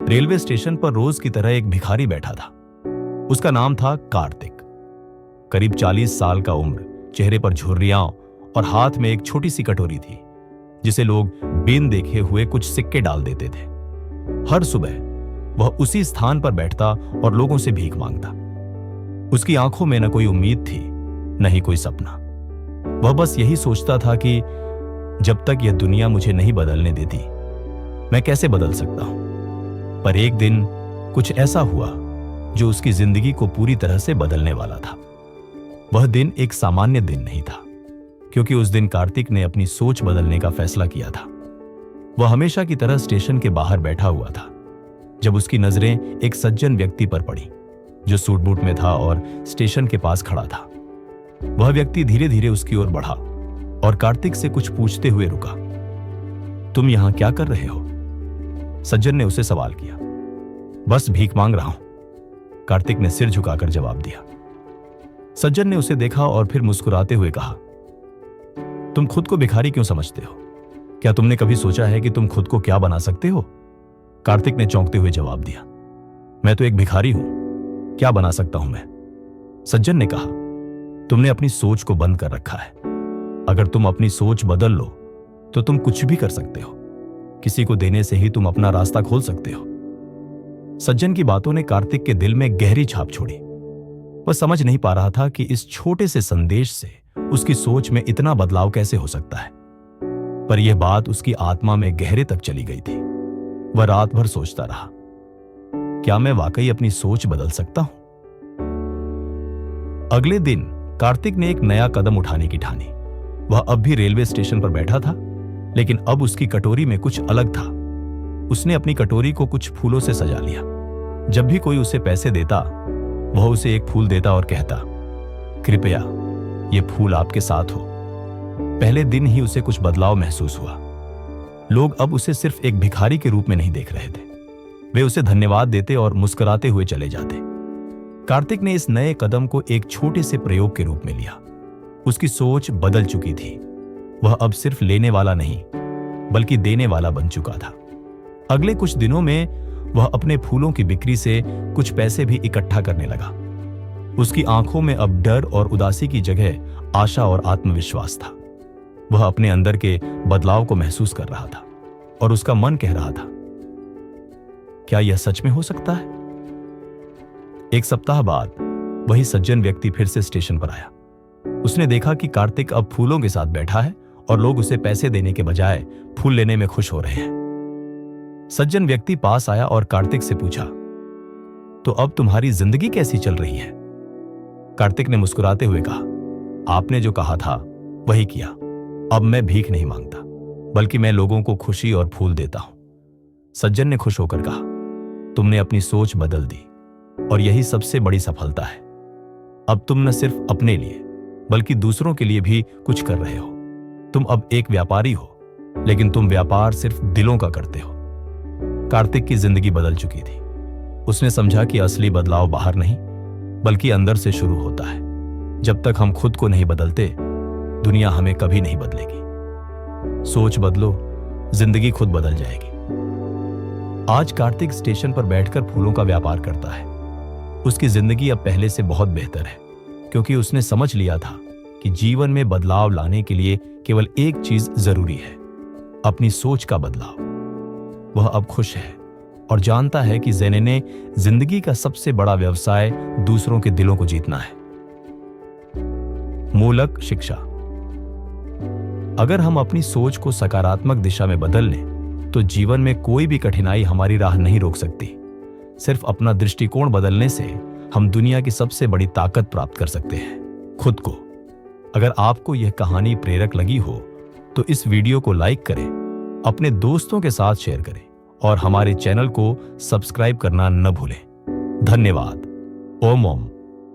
Railway station पर रोज की तरह एक भिखारी बैठा था। उसका नाम था कार्तिक। करीब 40 साल का उम्र, चेहरे पर झुर्रियां और हाथ में एक छोटी सी कटोरी थी जिसे लोग बिन देखे हुए कुछ सिक्के डाल देते थे। हर सुबह वह उसी स्थान पर बैठता और लोगों से भीख मांगता। उसकी आंखों में न कोई उम्मीद थी, न ही कोई सपना। वह बस यही सोचता था कि जब तक यह दुनिया मुझे नहीं बदलने देती, मैं कैसे बदल सकता हूं। पर एक दिन कुछ ऐसा हुआ जो उसकी जिंदगी को पूरी तरह से बदलने वाला था। वह दिन एक सामान्य दिन नहीं था, क्योंकि उस दिन कार्तिक ने अपनी सोच बदलने का फैसला किया था। वह हमेशा की तरह स्टेशन के बाहर बैठा हुआ था जब उसकी नजरें एक सज्जन व्यक्ति पर पड़ी जो सूट बूट में था और स्टेशन के पास खड़ा था। वह व्यक्ति धीरे धीरे उसकी ओर बढ़ा और कार्तिक से कुछ पूछते हुए रुका। तुम यहां क्या कर रहे हो? सज्जन ने उसे सवाल किया। बस भीख मांग रहा हूं, कार्तिक ने सिर झुकाकर जवाब दिया। सज्जन ने उसे देखा और फिर मुस्कुराते हुए कहा, तुम खुद को भिखारी क्यों समझते हो? क्या तुमने कभी सोचा है कि तुम खुद को क्या बना सकते हो? कार्तिक ने चौंकते हुए जवाब दिया, मैं तो एक भिखारी हूं, क्या बना सकता हूं मैं? सज्जन ने कहा, तुमने अपनी सोच को बंद कर रखा है। अगर तुम अपनी सोच बदल लो तो तुम कुछ भी कर सकते हो। किसी को देने से ही तुम अपना रास्ता खोल सकते हो। सज्जन की बातों ने कार्तिक के दिल में गहरी छाप छोड़ी। वह समझ नहीं पा रहा था कि इस छोटे से संदेश से उसकी सोच में इतना बदलाव कैसे हो सकता है। पर यह बात उसकी आत्मा में गहरे तक चली गई थी। वह रात भर सोचता रहा, क्या मैं वाकई अपनी सोच बदल सकता हूं? अगले दिन कार्तिक ने एक नया कदम उठाने की ठानी। वह अब भी रेलवे स्टेशन पर बैठा था, लेकिन अब उसकी कटोरी में कुछ अलग था। उसने अपनी कटोरी को कुछ फूलों से सजा लिया। जब भी कोई उसे पैसे देता, वह उसे एक फूल देता और कहता, कृपया यह फूल आपके साथ हो। पहले दिन ही उसे कुछ बदलाव महसूस हुआ। लोग अब उसे सिर्फ एक भिखारी के रूप में नहीं देख रहे थे। वे उसे धन्यवाद देते और मुस्कुराते हुए चले जाते। कार्तिक ने इस नए कदम को एक छोटे से प्रयोग के रूप में लिया। उसकी सोच बदल चुकी थी। वह अब सिर्फ लेने वाला नहीं, बल्कि देने वाला बन चुका था। अगले कुछ दिनों में वह अपने फूलों की बिक्री से कुछ पैसे भी इकट्ठा करने लगा। उसकी आंखों में अब डर और उदासी की जगह आशा और आत्मविश्वास था। वह अपने अंदर के बदलाव को महसूस कर रहा था और उसका मन कह रहा था, क्या यह सच में हो सकता है? एक सप्ताह बाद वही सज्जन व्यक्ति फिर से स्टेशन पर आया। उसने देखा कि कार्तिक अब फूलों के साथ बैठा है और लोग उसे पैसे देने के बजाय फूल लेने में खुश हो रहे हैं। सज्जन व्यक्ति पास आया और कार्तिक से पूछा, तो अब तुम्हारी जिंदगी कैसी चल रही है? कार्तिक ने मुस्कुराते हुए कहा, आपने जो कहा था वही किया। अब मैं भीख नहीं मांगता, बल्कि मैं लोगों को खुशी और फूल देता हूं। सज्जन ने खुश होकर कहा, तुमने अपनी सोच बदल दी और यही सबसे बड़ी सफलता है। अब तुम न सिर्फ अपने लिए बल्कि दूसरों के लिए भी कुछ कर रहे हो। तुम अब एक व्यापारी हो, लेकिन तुम व्यापार सिर्फ दिलों का करते हो। कार्तिक की जिंदगी बदल चुकी थी। उसने समझा कि असली बदलाव बाहर नहीं, बल्कि अंदर से शुरू होता है। जब तक हम खुद को नहीं बदलते, दुनिया हमें कभी नहीं बदलेगी। सोच बदलो, जिंदगी खुद बदल जाएगी। आज कार्तिक स्टेशन पर बैठकर फूलों का व्यापार करता है। उसकी जिंदगी अब पहले से बहुत बेहतर है, क्योंकि उसने समझ लिया था कि जीवन में बदलाव लाने के लिए केवल एक चीज जरूरी है, अपनी सोच का बदलाव। वह अब खुश है और जानता है कि ज़ेनेने जिंदगी का सबसे बड़ा व्यवसाय दूसरों के दिलों को जीतना है। मूलक शिक्षा। अगर हम अपनी सोच को सकारात्मक दिशा में बदल लें, तो जीवन में कोई भी कठिनाई हमारी राह नहीं रोक सकती। सिर्फ अपना दृष्टिकोण बदलने से हम दुनिया की सबसे बड़ी ताकत प्राप्त कर सकते हैं, खुद को। अगर आपको यह कहानी प्रेरक लगी हो तो इस वीडियो को लाइक करें, अपने दोस्तों के साथ शेयर करें और हमारे चैनल को सब्सक्राइब करना न भूलें। धन्यवाद। ओम ओम।